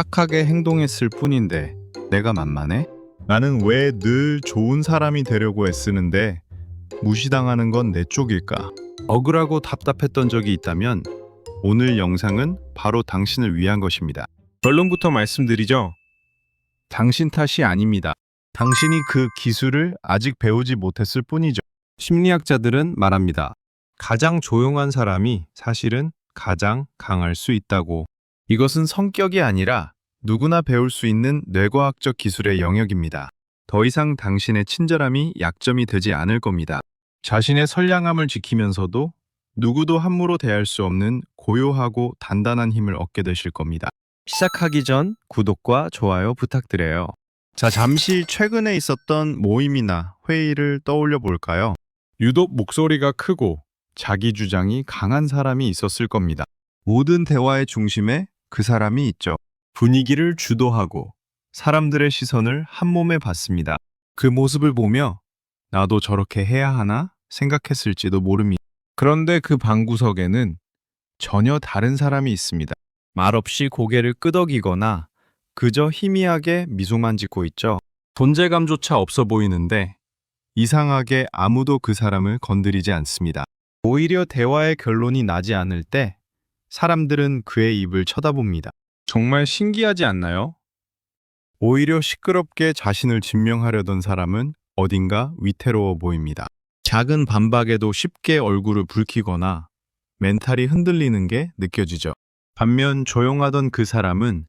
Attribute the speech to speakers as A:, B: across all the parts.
A: 착하게 행동했을 뿐인데 내가 만만해?
B: 나는 왜 늘 좋은 사람이 되려고 애쓰는데 무시당하는 건 내 쪽일까?
A: 억울하고 답답했던 적이 있다면 오늘 영상은 바로 당신을 위한 것입니다.
C: 결론부터 말씀드리죠.
A: 당신 탓이 아닙니다.
B: 당신이 그 기술을 아직 배우지 못했을 뿐이죠.
A: 심리학자들은 말합니다. 가장 조용한 사람이 사실은 가장 강할 수 있다고. 이것은 성격이 아니라 누구나 배울 수 있는 뇌과학적 기술의 영역입니다. 더 이상 당신의 친절함이 약점이 되지 않을 겁니다. 자신의 선량함을 지키면서도 누구도 함부로 대할 수 없는 고요하고 단단한 힘을 얻게 되실 겁니다. 시작하기 전 구독과 좋아요 부탁드려요. 자, 잠시 최근에 있었던 모임이나 회의를 떠올려 볼까요? 유독 목소리가 크고 자기 주장이 강한 사람이 있었을 겁니다. 모든 대화의 중심에 그 사람이 있죠. 분위기를 주도하고 사람들의 시선을 한 몸에 받습니다. 그 모습을 보며 나도 저렇게 해야 하나 생각했을지도 모릅니다. 그런데 그 방구석에는 전혀 다른 사람이 있습니다. 말없이 고개를 끄덕이거나 그저 희미하게 미소만 짓고 있죠. 존재감조차 없어 보이는데 이상하게 아무도 그 사람을 건드리지 않습니다. 오히려 대화의 결론이 나지 않을 때 사람들은 그의 입을 쳐다봅니다. 정말 신기하지 않나요? 오히려 시끄럽게 자신을 증명하려던 사람은 어딘가 위태로워 보입니다. 작은 반박에도 쉽게 얼굴을 붉히거나 멘탈이 흔들리는 게 느껴지죠. 반면 조용하던 그 사람은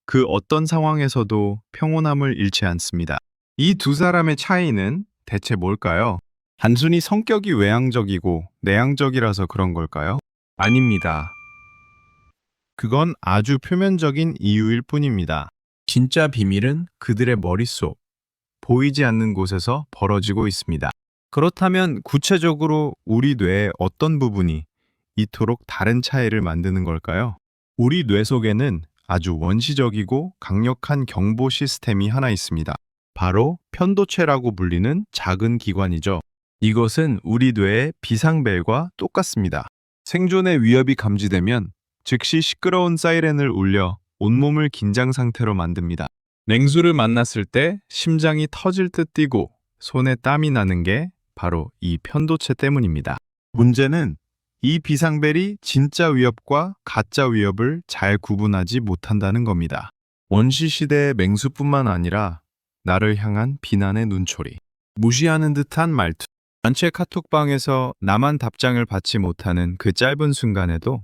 A: 그 어떤 상황에서도 평온함을 잃지 않습니다. 이 두 사람의 차이는 대체 뭘까요? 단순히 성격이 외향적이고 내향적이라서 그런 걸까요? 아닙니다. 그건 아주 표면적인 이유일 뿐입니다. 진짜 비밀은 그들의 머릿속, 보이지 않는 곳에서 벌어지고 있습니다. 그렇다면 구체적으로 우리 뇌의 어떤 부분이 이토록 다른 차이를 만드는 걸까요? 우리 뇌 속에는 아주 원시적이고 강력한 경보 시스템이 하나 있습니다. 바로 편도체라고 불리는 작은 기관이죠. 이것은 우리 뇌의 비상벨과 똑같습니다. 생존의 위협이 감지되면 즉시 시끄러운 사이렌을 울려 온몸을 긴장 상태로 만듭니다. 냉수를 만났을 때 심장이 터질 듯 뛰고 손에 땀이 나는 게 바로 이 편도체 때문입니다. 문제는 이 비상벨이 진짜 위협과 가짜 위협을 잘 구분하지 못한다는 겁니다. 원시시대의 맹수뿐만 아니라 나를 향한 비난의 눈초리, 무시하는 듯한 말투, 단체 카톡방에서 나만 답장을 받지 못하는 그 짧은 순간에도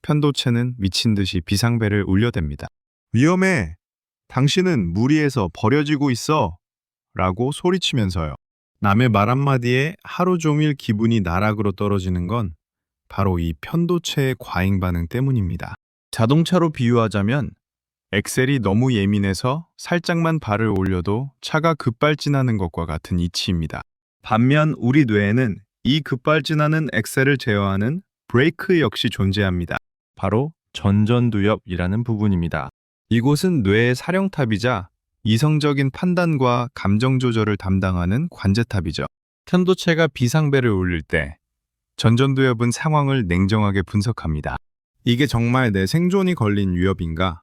A: 편도체는 미친 듯이 비상벨을 울려댑니다. 위험해! 당신은 무리해서 버려지고 있어! 라고 소리치면서요. 남의 말 한마디에 하루 종일 기분이 나락으로 떨어지는 건 바로 이 편도체의 과잉 반응 때문입니다. 자동차로 비유하자면 엑셀이 너무 예민해서 살짝만 발을 올려도 차가 급발진하는 것과 같은 이치입니다. 반면 우리 뇌에는 이 급발진하는 엑셀을 제어하는 브레이크 역시 존재합니다. 바로 전전두엽이라는 부분입니다. 이곳은 뇌의 사령탑이자 이성적인 판단과 감정 조절을 담당하는 관제탑이죠. 편도체가 비상벨을 울릴 때 전전두엽은 상황을 냉정하게 분석합니다. 이게 정말 내 생존이 걸린 위협인가?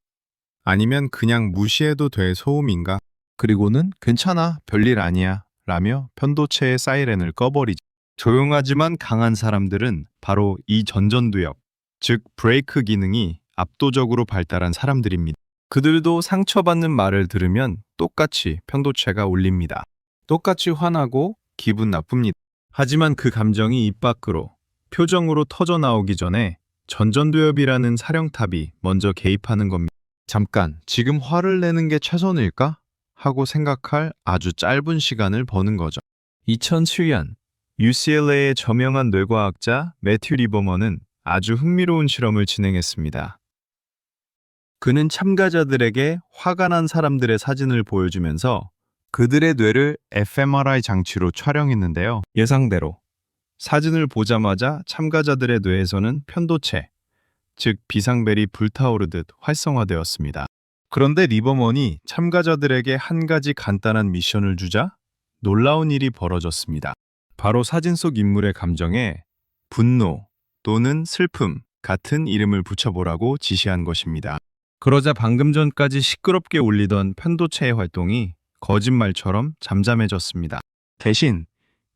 A: 아니면 그냥 무시해도 될 소음인가? 그리고는 괜찮아, 별일 아니야 라며 편도체의 사이렌을 꺼버리죠. 조용하지만 강한 사람들은 바로 이 전전두엽, 즉 브레이크 기능이 압도적으로 발달한 사람들입니다. 그들도 상처받는 말을 들으면 똑같이 편도체가 울립니다. 똑같이 화나고 기분 나쁩니다. 하지만 그 감정이 입 밖으로, 표정으로 터져 나오기 전에 전전두엽이라는 사령탑이 먼저 개입하는 겁니다. 잠깐, 지금 화를 내는 게 최선일까? 하고 생각할 아주 짧은 시간을 버는 거죠. 2007년 UCLA의 저명한 뇌과학자 매튜 리버먼은 아주 흥미로운 실험을 진행했습니다. 그는 참가자들에게 화가 난 사람들의 사진을 보여주면서 그들의 뇌를 fMRI 장치로 촬영했는데요. 예상대로 사진을 보자마자 참가자들의 뇌에서는 편도체, 즉 비상벨이 불타오르듯 활성화되었습니다. 그런데 리버먼이 참가자들에게 한 가지 간단한 미션을 주자 놀라운 일이 벌어졌습니다. 바로 사진 속 인물의 감정에 분노 또는 슬픔 같은 이름을 붙여보라고 지시한 것입니다. 그러자 방금 전까지 시끄럽게 울리던 편도체의 활동이 거짓말처럼 잠잠해졌습니다.
B: 대신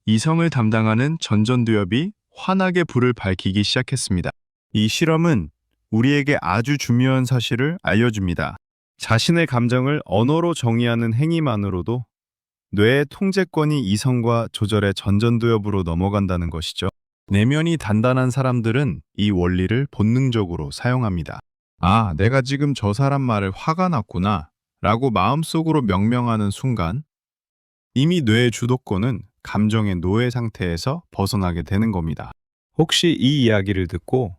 B: 이성을 담당하는 전전두엽이 환하게 불을 밝히기 시작했습니다. 이 실험은 우리에게 아주 중요한 사실을 알려줍니다.
A: 자신의 감정을 언어로 정의하는 행위만으로도 뇌의 통제권이 이성과 조절의 전전두엽으로 넘어간다는 것이죠.
B: 내면이 단단한 사람들은 이 원리를 본능적으로 사용합니다. 아, 내가 지금 저 사람 말을 화가 났구나 라고 마음속으로 명명하는 순간 이미 뇌의 주도권은 감정의 노예 상태에서 벗어나게 되는 겁니다.
A: 혹시 이 이야기를 듣고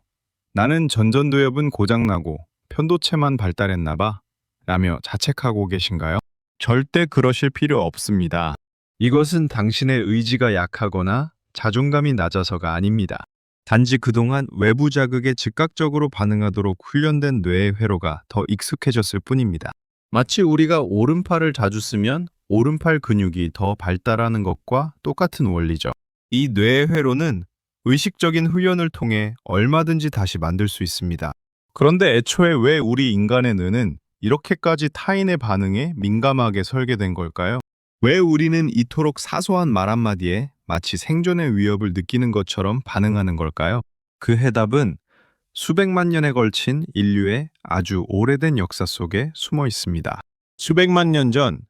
A: 나는 전전두엽은 고장나고 편도체만 발달했나 봐 라며 자책하고 계신가요?
B: 절대 그러실 필요 없습니다.
A: 이것은 당신의 의지가 약하거나 자존감이 낮아서가 아닙니다. 단지 그동안 외부 자극에 즉각적으로 반응하도록 훈련된 뇌의 회로가 더 익숙해졌을 뿐입니다. 마치 우리가 오른팔을 자주 쓰면 오른팔 근육이 더 발달하는 것과 똑같은 원리죠. 이 뇌의 회로는 의식적인 훈련을 통해 얼마든지 다시 만들 수 있습니다.
B: 그런데 애초에 왜 우리 인간의 뇌는 이렇게까지 타인의 반응에 민감하게 설계된 걸까요?
A: 왜 우리는 이토록 사소한 말 한마디에 마치 생존의 위협을 느끼는 것처럼 반응하는 걸까요? 그 해답은 수백만 년에 걸친 인류의 아주 오래된 역사 속에 숨어 있습니다.
B: 수백만 년 전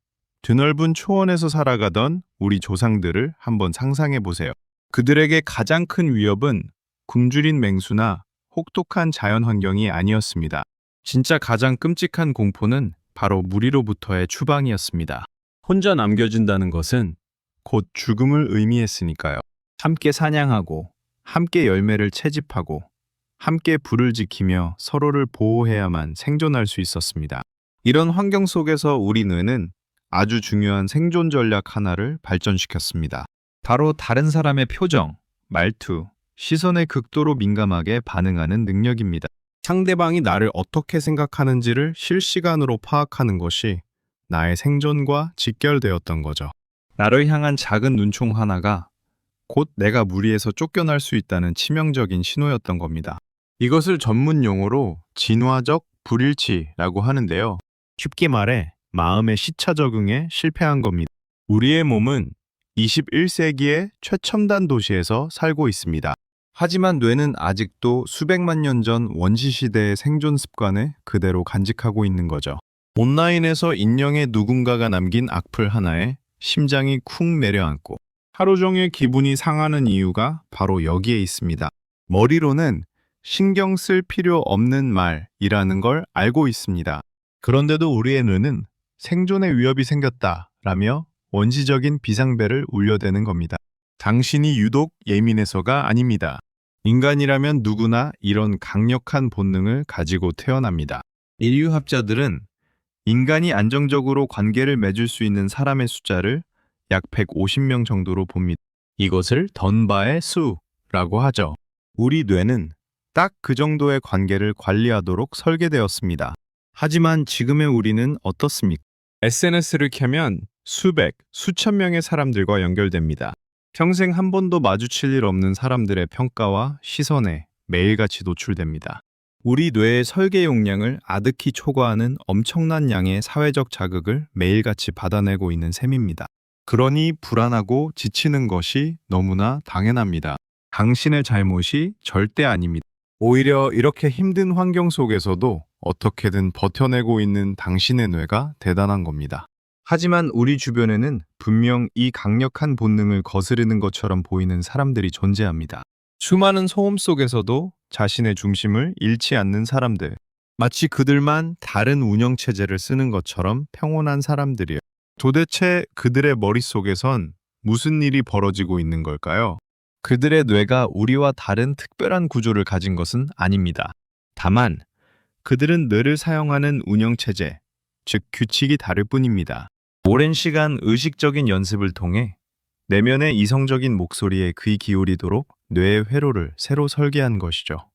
B: 드넓은 초원에서 살아가던 우리 조상들을 한번 상상해 보세요. 그들에게 가장 큰 위협은 굶주린 맹수나 혹독한 자연 환경이 아니었습니다.
A: 진짜 가장 끔찍한 공포는 바로 무리로부터의 추방이었습니다. 혼자 남겨진다는 것은
B: 곧 죽음을 의미했으니까요.
A: 함께 사냥하고 함께 열매를 채집하고 함께 불을 지키며 서로를 보호해야만 생존할 수 있었습니다. 이런 환경 속에서 우리 뇌는 아주 중요한 생존 전략 하나를 발전시켰습니다. 바로 다른 사람의 표정, 말투, 시선에 극도로 민감하게 반응하는 능력입니다. 상대방이 나를 어떻게 생각하는지를 실시간으로 파악하는 것이 나의 생존과 직결되었던 거죠. 나를 향한 작은 눈총 하나가 곧 내가 무리에서 쫓겨날 수 있다는 치명적인 신호였던 겁니다.
B: 이것을 전문 용어로 진화적 불일치라고 하는데요.
A: 쉽게 말해 마음의 시차 적응에 실패한 겁니다.
B: 우리의 몸은 21세기의 최첨단 도시에서 살고 있습니다.
A: 하지만 뇌는 아직도 수백만 년 전 원시 시대의 생존 습관을 그대로 간직하고 있는 거죠.
B: 온라인에서 인형의 누군가가 남긴 악플 하나에 심장이 쿵 내려앉고 하루 종일 기분이 상하는 이유가 바로 여기에 있습니다. 머리로는 신경 쓸 필요 없는 말이라는 걸 알고 있습니다. 그런데도 우리의 뇌는 생존의 위협이 생겼다라며 원시적인 비상벨을 울려대는 겁니다. 당신이 유독 예민해서가 아닙니다. 인간이라면 누구나 이런 강력한 본능을 가지고 태어납니다.
A: 인류학자들은 인간이 안정적으로 관계를 맺을 수 있는 사람의 숫자를 약 150명 정도로 봅니다.
B: 이것을 던바의 수라고 하죠.
A: 우리 뇌는 딱 그 정도의 관계를 관리하도록 설계되었습니다. 하지만 지금의 우리는 어떻습니까?
C: SNS를 켜면 수백, 수천 명의 사람들과 연결됩니다.
A: 평생 한 번도 마주칠 일 없는 사람들의 평가와 시선에 매일같이 노출됩니다. 우리 뇌의 설계 용량을 아득히 초과하는 엄청난 양의 사회적 자극을 매일같이 받아내고 있는 셈입니다.
B: 그러니 불안하고 지치는 것이 너무나 당연합니다.
A: 당신의 잘못이 절대 아닙니다.
B: 오히려 이렇게 힘든 환경 속에서도 어떻게든 버텨내고 있는 당신의 뇌가 대단한 겁니다.
A: 하지만 우리 주변에는 분명 이 강력한 본능을 거스르는 것처럼 보이는 사람들이 존재합니다. 수많은 소음 속에서도 자신의 중심을 잃지 않는 사람들. 마치 그들만 다른 운영체제를 쓰는 것처럼 평온한 사람들이요.
B: 도대체 그들의 머릿속에선 무슨 일이 벌어지고 있는 걸까요?
A: 그들의 뇌가 우리와 다른 특별한 구조를 가진 것은 아닙니다. 다만 그들은 뇌를 사용하는 운영체제, 즉 규칙이 다를 뿐입니다. 오랜 시간 의식적인 연습을 통해 내면의 이성적인 목소리에 귀 기울이도록 뇌의 회로를 새로 설계한 것이죠.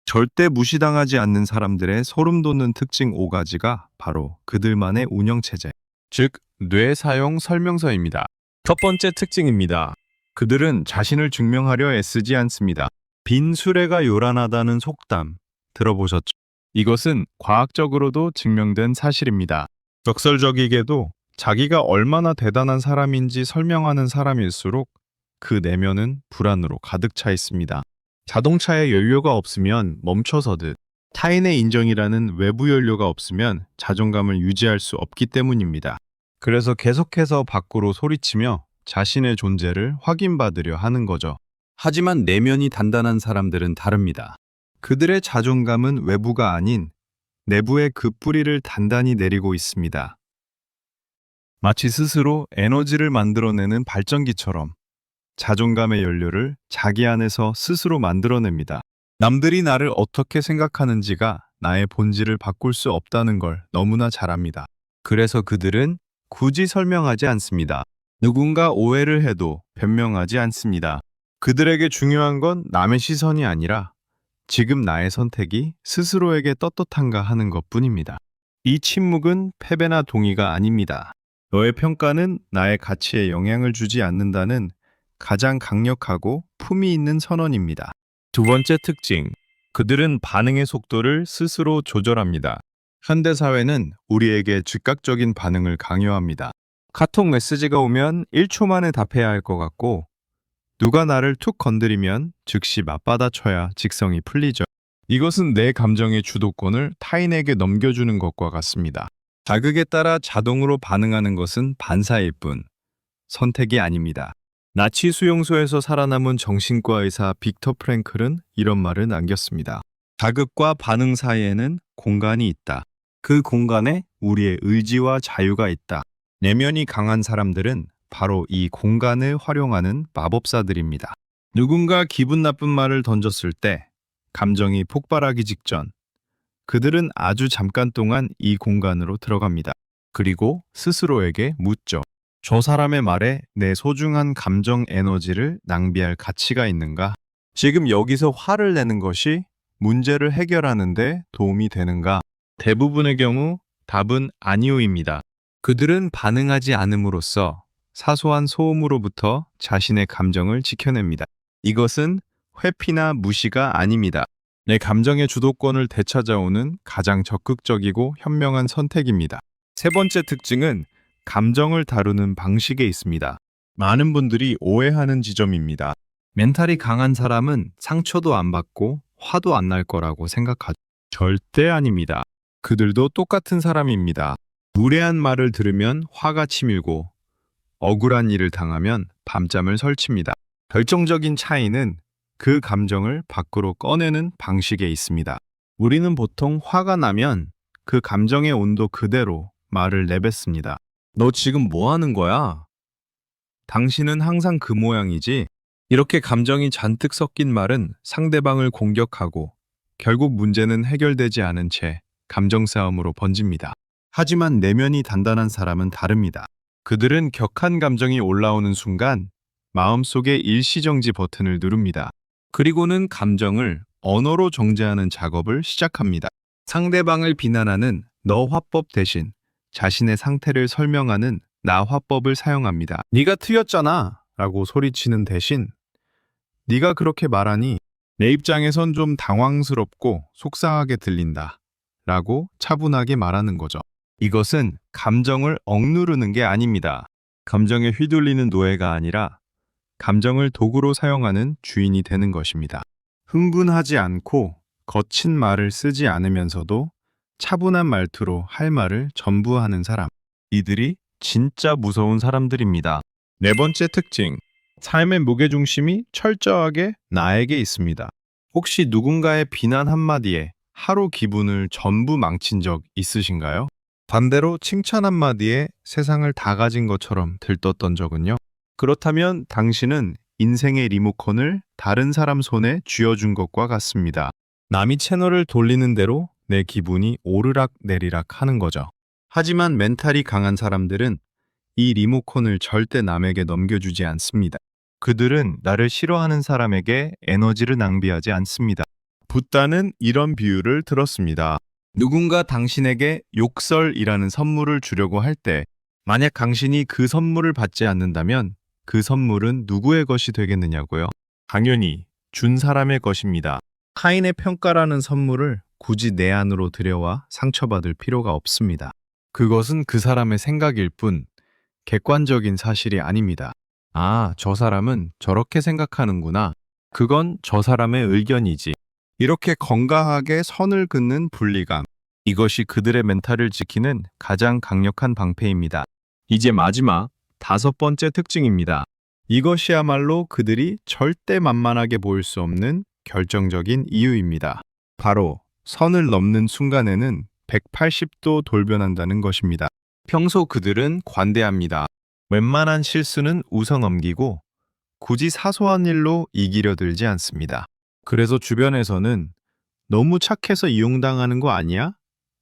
A: 절대 무시당하지 않는 사람들의 소름 돋는 특징 5가지가 바로 그들만의 운영체제,
B: 즉, 뇌 사용 설명서입니다.
C: 첫 번째 특징입니다.
B: 그들은 자신을 증명하려 애쓰지 않습니다.
A: 빈 수레가 요란하다는 속담 들어보셨죠?
B: 이것은 과학적으로도 증명된 사실입니다. 적설적이게도 자기가 얼마나 대단한 사람인지 설명하는 사람일수록 그 내면은 불안으로 가득 차 있습니다. 자동차에 연료가 없으면 멈춰서듯 타인의 인정이라는 외부 연료가 없으면 자존감을 유지할 수 없기 때문입니다. 그래서 계속해서 밖으로 소리치며 자신의 존재를 확인받으려 하는 거죠. 하지만 내면이 단단한 사람들은 다릅니다. 그들의 자존감은 외부가 아닌 내부의 그 뿌리를 단단히 내리고 있습니다. 마치 스스로 에너지를 만들어내는 발전기처럼 자존감의 연료를 자기 안에서 스스로 만들어냅니다. 남들이 나를 어떻게 생각하는지가 나의 본질을 바꿀 수 없다는 걸 너무나 잘 압니다. 그래서 그들은 굳이 설명하지 않습니다. 누군가 오해를 해도 변명하지 않습니다. 그들에게 중요한 건 남의 시선이 아니라 지금 나의 선택이 스스로에게 떳떳한가 하는 것뿐입니다. 이 침묵은 패배나 동의가 아닙니다. 너의 평가는 나의 가치에 영향을 주지 않는다는 가장 강력하고 품위 있는 선언입니다. 두 번째 특징, 그들은 반응의 속도를 스스로 조절합니다. 현대사회는 우리에게 즉각적인 반응을 강요합니다. 카톡 메시지가 오면 1초 만에 답해야 할 것 같고 누가 나를 툭 건드리면 즉시 맞받아쳐야 직성이 풀리죠. 이것은 내 감정의 주도권을 타인에게 넘겨주는 것과 같습니다. 자극에 따라 자동으로 반응하는 것은 반사일 뿐 선택이 아닙니다. 나치 수용소에서 살아남은 정신과 의사 빅터 프랭클은 이런 말을 남겼습니다. 자극과 반응 사이에는 공간이 있다. 그 공간에 우리의 의지와 자유가 있다. 내면이 강한 사람들은 바로 이 공간을 활용하는 마법사들입니다. 누군가 기분 나쁜 말을 던졌을 때 감정이 폭발하기 직전 그들은 아주 잠깐 동안 이 공간으로 들어갑니다. 그리고 스스로에게 묻죠. 저 사람의 말에 내 소중한 감정 에너지를 낭비할 가치가 있는가? 지금 여기서 화를 내는 것이 문제를 해결하는 데 도움이 되는가? 대부분의 경우 답은 아니오입니다. 그들은 반응하지 않음으로써 사소한 소음으로부터 자신의 감정을 지켜냅니다. 이것은 회피나 무시가 아닙니다. 내 감정의 주도권을 되찾아오는 가장 적극적이고 현명한 선택입니다. 세 번째 특징은 감정을 다루는 방식에 있습니다. 많은 분들이 오해하는 지점입니다. 멘탈이 강한 사람은 상처도 안 받고 화도 안 날 거라고 생각하죠. 절대 아닙니다. 그들도 똑같은 사람입니다. 무례한 말을 들으면 화가 치밀고 억울한 일을 당하면 밤잠을 설칩니다. 결정적인 차이는 그 감정을 밖으로 꺼내는 방식에 있습니다. 우리는 보통 화가 나면 그 감정의 온도 그대로 말을 내뱉습니다. 너 지금 뭐 하는 거야? 당신은 항상 그 모양이지? 이렇게 감정이 잔뜩 섞인 말은 상대방을 공격하고 결국 문제는 해결되지 않은 채 감정 싸움으로 번집니다. 하지만 내면이 단단한 사람은 다릅니다. 그들은 격한 감정이 올라오는 순간 마음속에 일시정지 버튼을 누릅니다. 그리고는 감정을 언어로 정제하는 작업을 시작합니다. 상대방을 비난하는 너 화법 대신 자신의 상태를 설명하는 나 화법을 사용합니다. 네가 틀렸잖아 라고 소리치는 대신 네가 그렇게 말하니 내 입장에선 좀 당황스럽고 속상하게 들린다 라고 차분하게 말하는 거죠. 이것은 감정을 억누르는 게 아닙니다. 감정에 휘둘리는 노예가 아니라 감정을 도구로 사용하는 주인이 되는 것입니다. 흥분하지 않고 거친 말을 쓰지 않으면서도 차분한 말투로 할 말을 전부 하는 사람. 이들이 진짜 무서운 사람들입니다. 네 번째 특징. 삶의 무게중심이 철저하게 나에게 있습니다. 혹시 누군가의 비난 한마디에 하루 기분을 전부 망친 적 있으신가요? 반대로 칭찬 한마디에 세상을 다 가진 것처럼 들떴던 적은요? 그렇다면 당신은 인생의 리모컨을 다른 사람 손에 쥐어준 것과 같습니다. 남이 채널을 돌리는 대로 내 기분이 오르락 내리락 하는 거죠. 하지만 멘탈이 강한 사람들은 이 리모컨을 절대 남에게 넘겨주지 않습니다. 그들은 나를 싫어하는 사람에게 에너지를 낭비하지 않습니다. 붓다는 이런 비유를 들었습니다. 누군가 당신에게 욕설이라는 선물을 주려고 할 때 만약 당신이 그 선물을 받지 않는다면 그 선물은 누구의 것이 되겠느냐고요? 당연히 준 사람의 것입니다. 타인의 평가라는 선물을 굳이 내 안으로 들여와 상처받을 필요가 없습니다.
A: 그것은 그 사람의 생각일 뿐 객관적인 사실이 아닙니다. 아, 저 사람은 저렇게 생각하는구나. 그건 저 사람의 의견이지.
B: 이렇게 건강하게 선을 긋는 분리감.
A: 이것이 그들의 멘탈을 지키는 가장 강력한 방패입니다.
C: 이제 마지막 5번째 특징입니다.
B: 이것이야말로 그들이 절대 만만하게 보일 수 없는 결정적인 이유입니다. 바로 선을 넘는 순간에는 180도 돌변한다는 것입니다.
A: 평소 그들은 관대합니다. 웬만한 실수는 웃어 넘기고 굳이 사소한 일로 이기려 들지 않습니다.
B: 그래서 주변에서는 너무 착해서 이용당하는 거 아니야?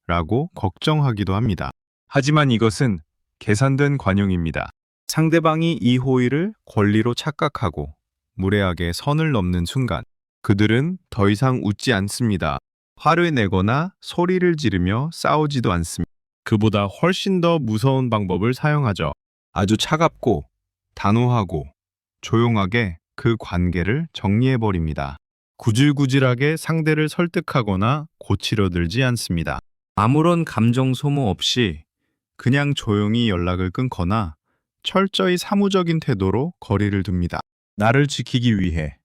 B: 라고 걱정하기도 합니다.
A: 하지만 이것은 계산된 관용입니다.
B: 상대방이 이 호의를 권리로 착각하고 무례하게 선을 넘는 순간 그들은 더 이상 웃지 않습니다. 화를 내거나 소리를 지르며 싸우지도 않습니다.
C: 그보다 훨씬 더 무서운 방법을 사용하죠.
B: 아주 차갑고 단호하고 조용하게 그 관계를 정리해버립니다. 구질구질하게 상대를 설득하거나 고치려 들지 않습니다. 아무런 감정 소모 없이 그냥 조용히 연락을 끊거나 철저히 사무적인 태도로 거리를 둡니다. 나를 지키기 위해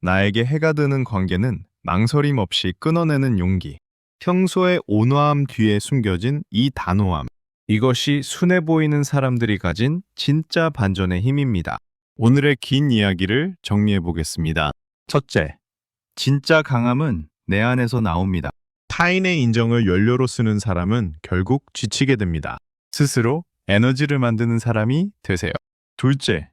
B: 나에게 해가 되는 관계는 망설임 없이 끊어내는 용기. 평소의 온화함 뒤에 숨겨진 이 단호함. 이것이 순해 보이는 사람들이 가진 진짜 반전의 힘입니다. 오늘의 긴 이야기를 정리해 보겠습니다. 첫째, 진짜 강함은 내 안에서 나옵니다. 타인의 인정을 연료로 쓰는 사람은 결국 지치게 됩니다. 스스로 에너지를 만드는 사람이 되세요. 둘째,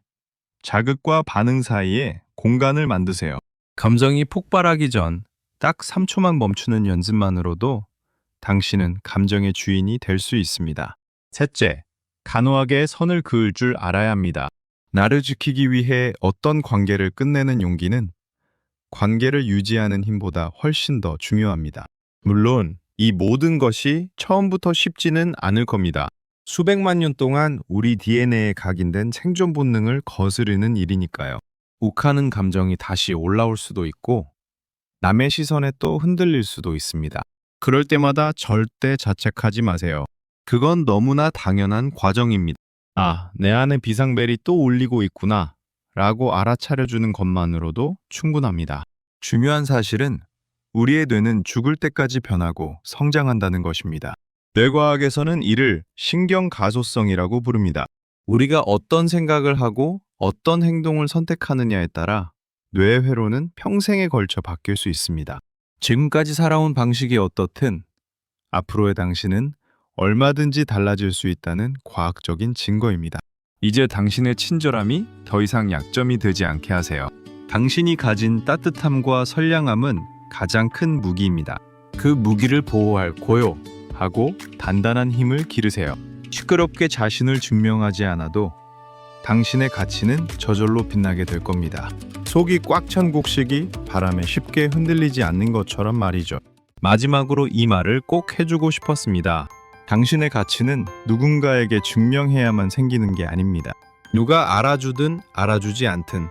B: 자극과 반응 사이에 공간을 만드세요. 감정이 폭발하기 전 딱 3초만 멈추는 연습만으로도 당신은 감정의 주인이 될 수 있습니다. 셋째, 간호하게 선을 그을 줄 알아야 합니다. 나를 지키기 위해 어떤 관계를 끝내는 용기는 관계를 유지하는 힘보다 훨씬 더 중요합니다. 물론 이 모든 것이 처음부터 쉽지는 않을 겁니다. 수백만 년 동안 우리 DNA에 각인된 생존 본능을 거스르는 일이니까요. 욱하는 감정이 다시 올라올 수도 있고 남의 시선에 또 흔들릴 수도 있습니다. 그럴 때마다 절대 자책하지 마세요. 그건 너무나 당연한 과정입니다. 아, 내 안에 비상벨이 또 울리고 있구나 라고 알아차려주는 것만으로도 충분합니다. 중요한 사실은 우리의 뇌는 죽을 때까지 변하고 성장한다는 것입니다. 뇌과학에서는 이를 신경가소성이라고 부릅니다. 우리가 어떤 생각을 하고 어떤 행동을 선택하느냐에 따라 뇌 회로는 평생에 걸쳐 바뀔 수 있습니다. 지금까지 살아온 방식이 어떻든 앞으로의 당신은 얼마든지 달라질 수 있다는 과학적인 증거입니다. 이제 당신의 친절함이 더 이상 약점이 되지 않게 하세요. 당신이 가진 따뜻함과 선량함은 가장 큰 무기입니다. 그 무기를 보호할 고요하고 단단한 힘을 기르세요. 시끄럽게 자신을 증명하지 않아도 당신의 가치는 저절로 빛나게 될 겁니다. 속이 꽉 찬 곡식이 바람에 쉽게 흔들리지 않는 것처럼 말이죠. 마지막으로 이 말을 꼭 해주고 싶었습니다. 당신의 가치는 누군가에게 증명해야만 생기는 게 아닙니다. 누가 알아주든 알아주지 않든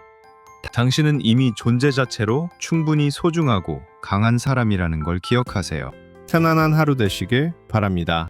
B: 당신은 이미 존재 자체로 충분히 소중하고 강한 사람이라는 걸 기억하세요. 편안한 하루 되시길 바랍니다.